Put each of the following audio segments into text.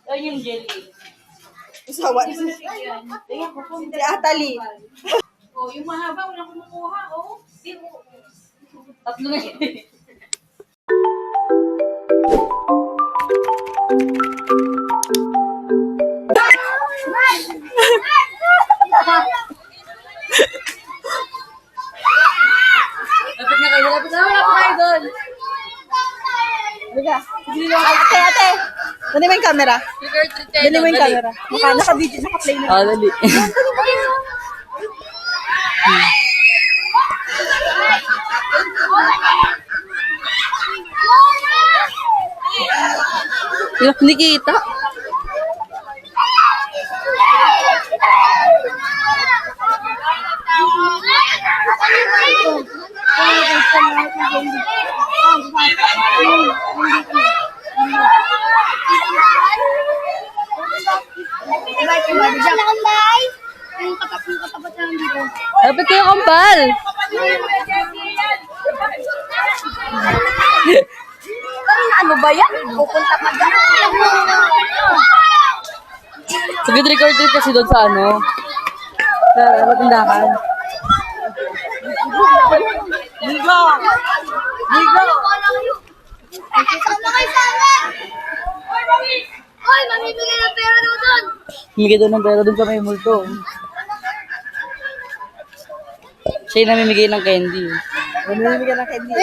Ayun yung jelly. Usawa. Si Atali. Oh, yung mahaba, walang kumukuha, oh. Tatlo na yun. Lapit na kayo, lapit na kayo doon. Ate, ate. Dali mo yung camera. Dali mo yung camera. Naka-video, naka-play na. Dali. Yak, Nikita. Dapat kayo kambal. Ano ba yan? Pupunta pa dyan. Sige, record din kasi doon sa ano. Sa tindahan. Ligo! Ligo! Sama kayo sa amin! Hoy, mamibigay ng pera doon! Bumigay doon ng pera doon sa may multo. Siya yung namimigay ng candy. Namimigyan ng candy.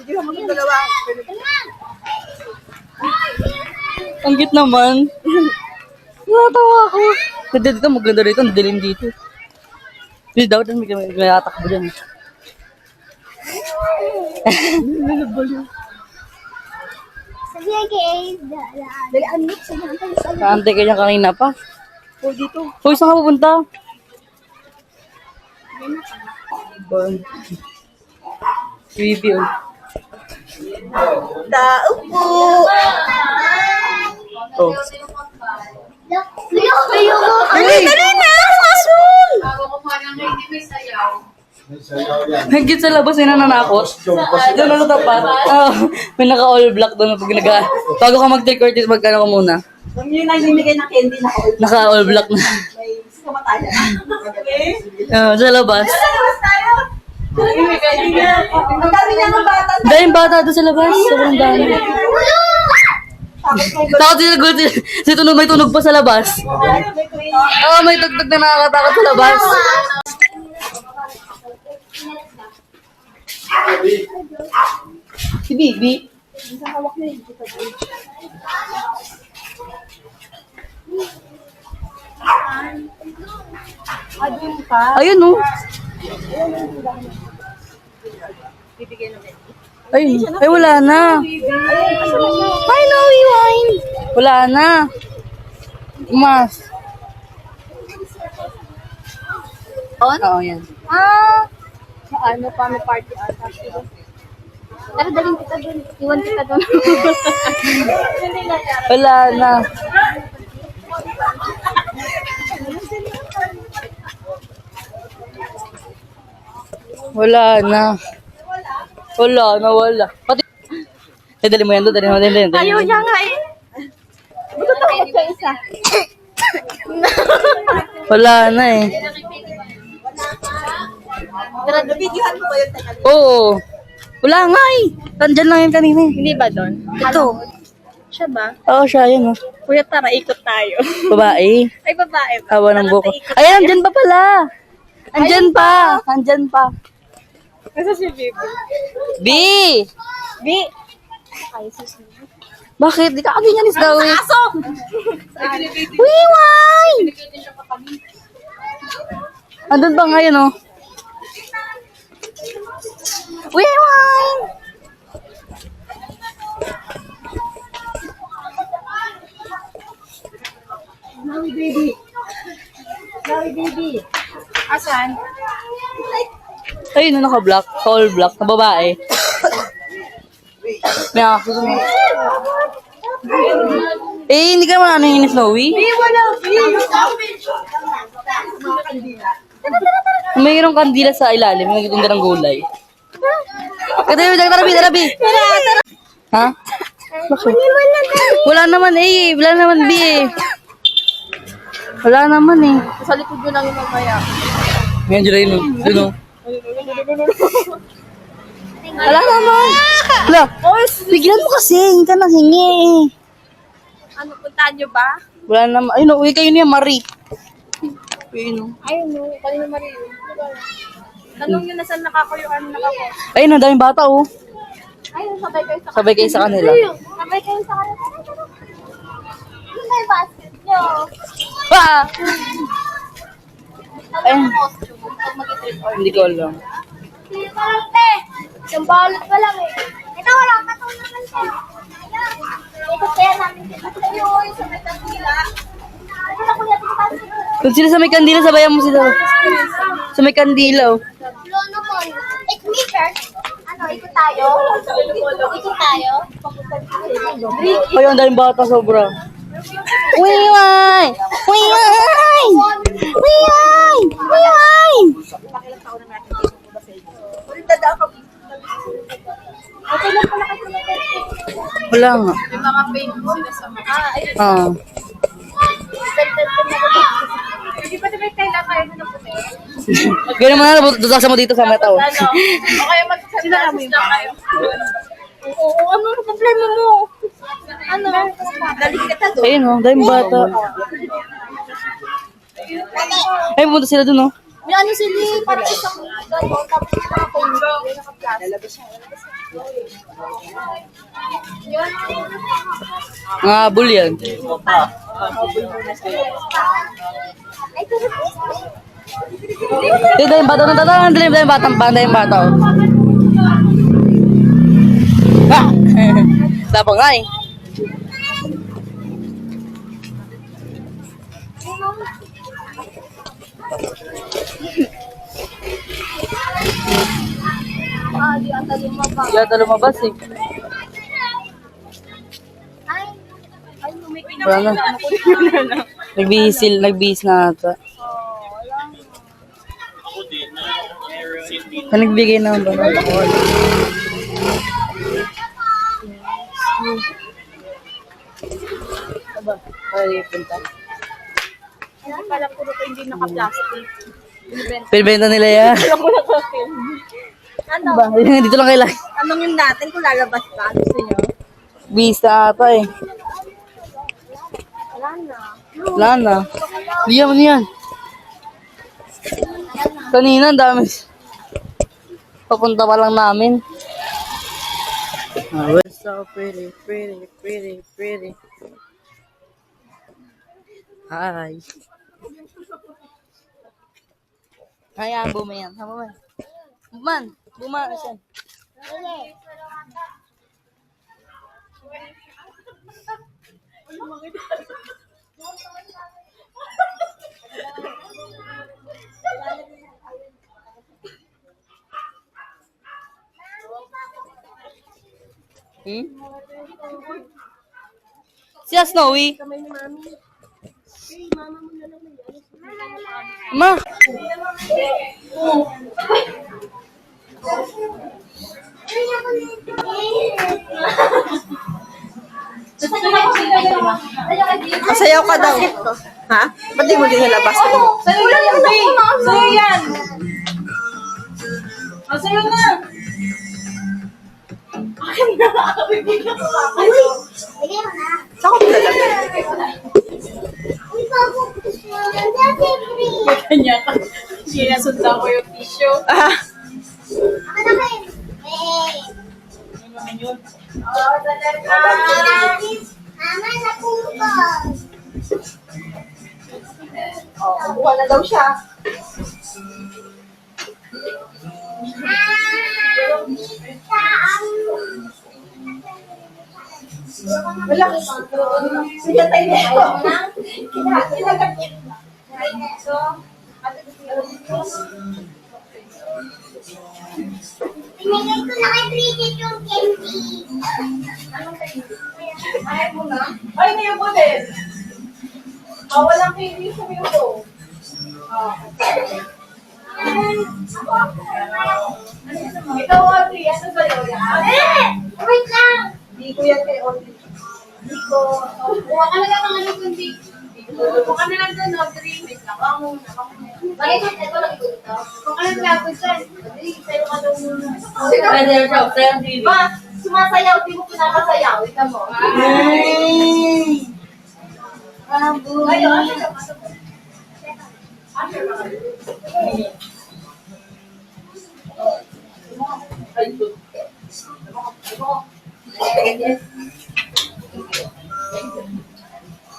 Video mo ng dalawa. Ang cute naman. Natawa ako. Ganda dito, maganda rito. Madilim dito. Please daw, may tatakbo dyan. Sabihan kay Dali, ano? Sige, Kaantay ka niya kanina pa. po dito. Hoy, saan ka pupunta? Bibi, oh. Tao po! Oh. Dali, dali na! Kasul! Hanggang sa labas ay nananakot. Doon na sa tapat. May naka-all black doon. Bago ka mag-trick or treat, magkano ka muna? Yung namimigay ng candy na all. Naka-all black na. May kamatayan. Okay? Sa labas. Labas tayo! Ang dami niya ng bata. Dahil bata doon sa labas. Sobrang dami. Takot sila good. Si tunog, may tunog pa sa labas. Oo, may tugtog na nakakatakot sa labas. Si Bibi. Ayun, no. Ayun. Ay, wala na. Ay, no, wine. Wala na. Mas. Oo, yan. Ano pa, may party ata. Tara, daling kita doon. Iwan kita doon. Wala na. Wala na. Wala na, wala. Pati... dali mo yan doon, dali mo yan. Ayaw niya nga eh. Buto takot ka isa. Wala na eh. Tara, videohan mo kayo. Teka. Oo. Wala nga eh. Tandyan lang yan kanina eh. Hindi ba doon? Ito. Siya ba? Oo, siya yun. Oh. Kuya, tara, ikot tayo. Babae. Ay, babae ba? Hawa ng buko. Ay, andyan pa pala. Andyan pa. Andyan pa. Nasa si Bibi? B! B! Ay, susunod. Bakit? Di ka ganyan is daw eh. Aso! Wiway! Andun ba ngayon oh? Wiway! Maui baby. Maui baby. Asan? Ayun na naka-black. All black. Na babae. May ako. Eh, hindi ka naman ano yung Snowy? Wala, Mayroong kandila sa ilalim. May nagtitinda ng gulay. Katabi, tarabi. Ha? Bakit? Wala naman eh. Wala naman B eh. Wala naman eh. Sa likod mo lang yung mamaya. Ngayon dyan yun. Dun o. Wala naman. Wala. Bigyan mo kasi. Hindi ka nang hingi. Ano, puntahan nyo ba? Wala naman. Ayun o. Uwi kayo niya, Marie. Ayun o. Ayun, no. Kanina Mario. Tanong nyo na saan nakakuyuan nakapos. Ayun, ang daming bata o. Ayun, sabay kayo sa Sabay kayo sa kanila. Sabay kayo sa kanila. Ano ba yung basket nyo? Ah! Ano Ayun. yung costume? Pag mag-trip or Hindi ko alam. Parang te, yung balot pa lang eh. Ito wala pa ito naman te. Ayan. Ito kaya namin dito. Ayun, sa may tagila. Ito na kuya, ito pa. Kung sila sa may kandila, sabayan mo sila. Sa may kandila oh. Lono mo. It's me first. Ano, ikot tayo? Ikot tayo? Ayun, ang daming bata sobra. Wiway! Wiway! Wiway! Wiway! ulit dadaan ka. Wala nga. May mga paint sila sa mukha. Ayun. Ah. Hindi pa naman kailangan kayo na puti. Ganun mo na, dudasa mo dito sa mata oh. Ano? O kaya mag-sandals lang kayo. Oo, ano ang problema mo? Ano? Galing kita doon. Ayun oh, daming bata. Ay, pumunta sila dun oh. May ano sila, parang isang gano'n, tapos yung mga paint, yung naka-plastic. Mga habol yan. Yung daming bata, daming bata oh. Ah! Tapang nga eh. Di ata lumabas. Yata lumabas eh. Ay, Wala na. Nagbihis na ata. Nagbigay na ba? Aba, ay punta. Ano pala puro ko hindi naka-plastic. Pinibenta nila yan. Alam mo na kasi. Ano? Ba, dito lang kailangan. Anong yung natin kung lalabas pa? Gusto nyo? Bihis na ata eh. wala na. Wala na. Bigyan mo niyan. Kanina, ang dami. Papunta pa lang namin. Oh, we're so pretty. Hi. Hayaan, buma yan. Hama man. Buma siya. Siya Snowy. Ma. Masayaw ka daw. Ha? Ba't di mo din nalabas? Sayo yan, Bay! Sayo yan! Sayo na! Sige mo na. Saan ko lalagay? Uy, bago ko siya. Siyempre. Kanya ka. Sinasundan ko yung tissue. Ah! Ako na kayo. Oh, talaga! Mama, napupo. Oh, kuha na daw siya. Wala. Sige tayo na ito. Kinagat niya. So, Pinigay ko na kay Bridget yung candy. ayaw mo na. Ay, ngayon po din. Walang candy sa iyo. Ikaw, Audrey, ano ba yun? Wait lang! Hindi ko yan kay Audrey. Hindi ko. Kuha ka na lang ng ano kundi. Kung ka na lang doon, Audrey. Wait lang. Bakit ito lang ito dito? Kung ka na lapit dyan. Audrey, tayo ka daw muna. Pwede yung shop, tayo ang TV. Ba, sumasayaw, di mo pinakasayaw. Ito mo. Ngayon,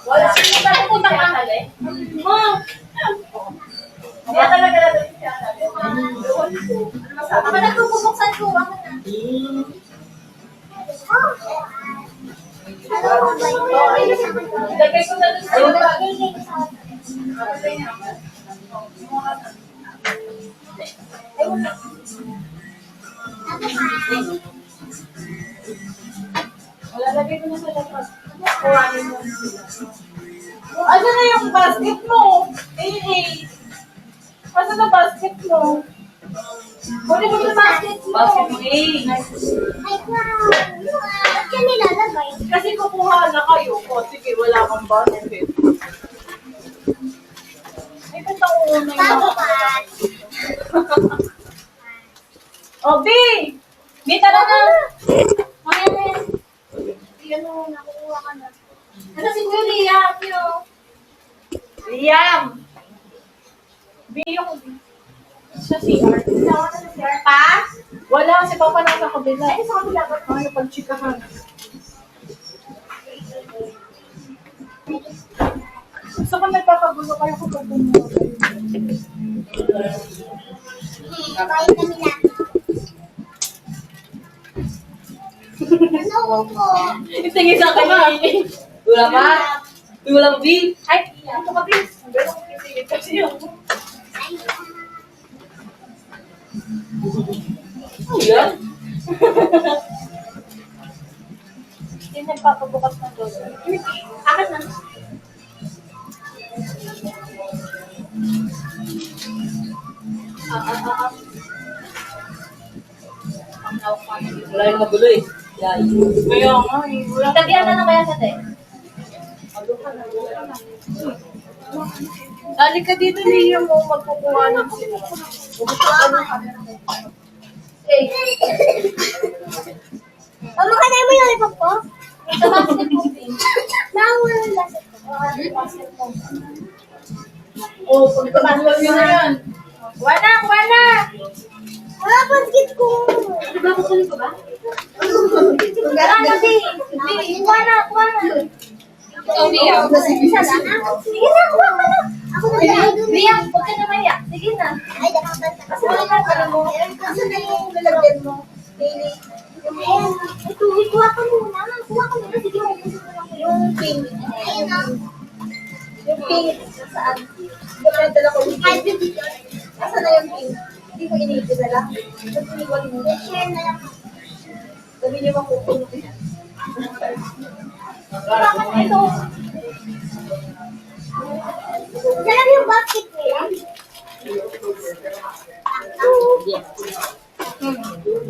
wala siya na putang ahali. Kaya talaga na doon siya. Ako nagpupuksan ko. Ako na. Lagay ko na doon sa wala, lagay ko na sa labas. Kuhanin mo. Ano na yung basket mo? Asa na basket mo? Kunin mo yung basket mo. Basket mo Ay, wow. Ba't yan nilalagay? Kasi kukuha na kayo. O, sige, wala kang basket. Ay, punta ko muna yung Tapat. O, B! B, tara na! Mamaya na yan. Yan o, nakukuha ka na. Ano si Kuya Liam? Liam! B yung sa CR. Tawa na sa CR pa? Wala, si Papa nasa kabila. Ay, sa kabila ba? Ay, pag-chikahan. Gusto ko nagpapagulo kayo kapag bumuha kayo. Kain kami na. Ano ko? Tingin sa akin. Wala pa? Wala pa, B? Ay, ito ka, please. Pero kung isigit kasi yung... Ano yan? Hindi nagpapabukas ng doon. Akin na. Wala yung magulo eh. Yan. Kaya nga, wala. Lagyan na kaya sa te? Dali ka dito, Liam, mo magkukuha ng sila. Mama, kanay mo yung ipag ko? Sa basket mo. Bawal ang basket ko. Oh, pagkabukas yun na yan. Wala, wala! Wala basket ko. Diba, kukunin ko ba? Wala na, di. Kuha na, kuha na. Ikaw, Liam. Isa lang. Sige na, kuha ka na. Ako na lang. Liam, huwag ka na maya. Sige na. Ay, nakabanta. Kasi Wala wala ka na mo. Kasi na yung lalagyan mo. Ayan. Ito, kuha ka muna. Kuha ka muna. Sige, mabusin ko lang. Yung pink. Ayun na. Yung pink, saan? Dala ko yung pink. Asa na yung pink? Hindi ko iniipin na lang. Ba't iniwan mo? Share na lang. Sabi niyo makukulong yan. Ito. Sarap yung basket ko yan.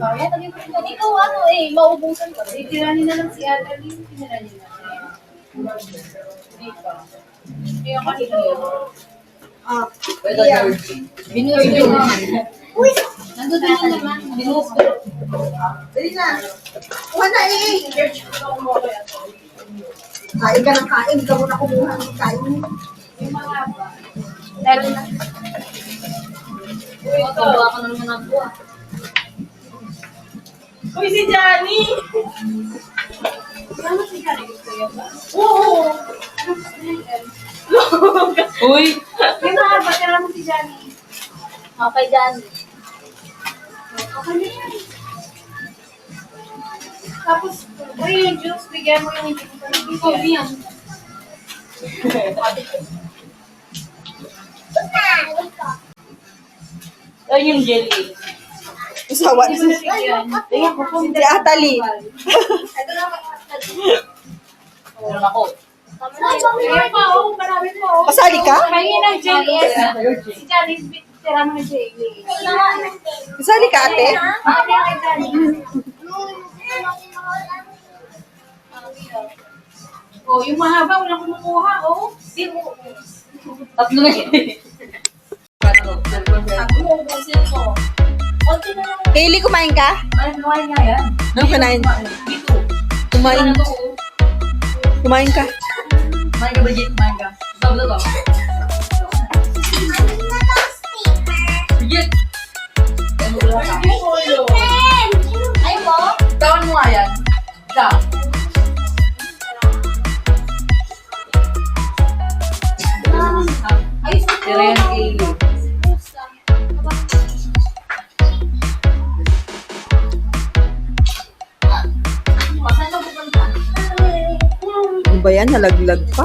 Kaya, tabi ko rin. Ikaw, ano eh, maubusan ka. Tiranin na lang si Adeline. Tiranin na. Hindi pa. Kaya kanina yun. Pwede Georgie. Binuhos ko yun. Uy! Nandun din yun naman. Binuhos ko. Dali na. Kuha na eh. Search ko na kumuha ko yan. Kain ka ng kain. Hindi ka muna kumuha ng kain. Yung mga ba? Lalo na. Uy, ito. Tuwa ka na naman ang buwa. Uy, si Johnny! Ano si Johnny? Gusto niya ba? Oo! Ano gusto niya? Uy! Yung mga batera mo si Johnny. Okay, dyan. Okay na yan. Tapos, uy, yung juice, bigyan mo yung hindi ko pa nabigyan. Ayun yung jelly. Usawa. Hindi mo nabigyan. Tingnan ko po. Si Atali. Ito na Meron ako. Kaya pa, oh, marami pa, oh. Pasali ka? Pahingin ng jelly. Si Johnny, tira mo ng Jaylee. Isali ka, ate? Bakit kaya kay Daddy? Oh, yung mahaba, walang kumukuha, oh. Di mo. Tatlo na yun. Ako, busin ko. Konti na lang. Kaylee, kumain ka? Ay, nuhay nga yan. Ano kinain? Dito. Kumain. Ano to, oh. Kumain ka. Kumain ka ba, Jit? Kumain ka. Sabi na to. Jit! Ay, mo? Tawan mo nga yan. Isa. Ay, Tira yan kay Ilo. Saan ka pupunta? Ano ba yan? Nalaglag pa?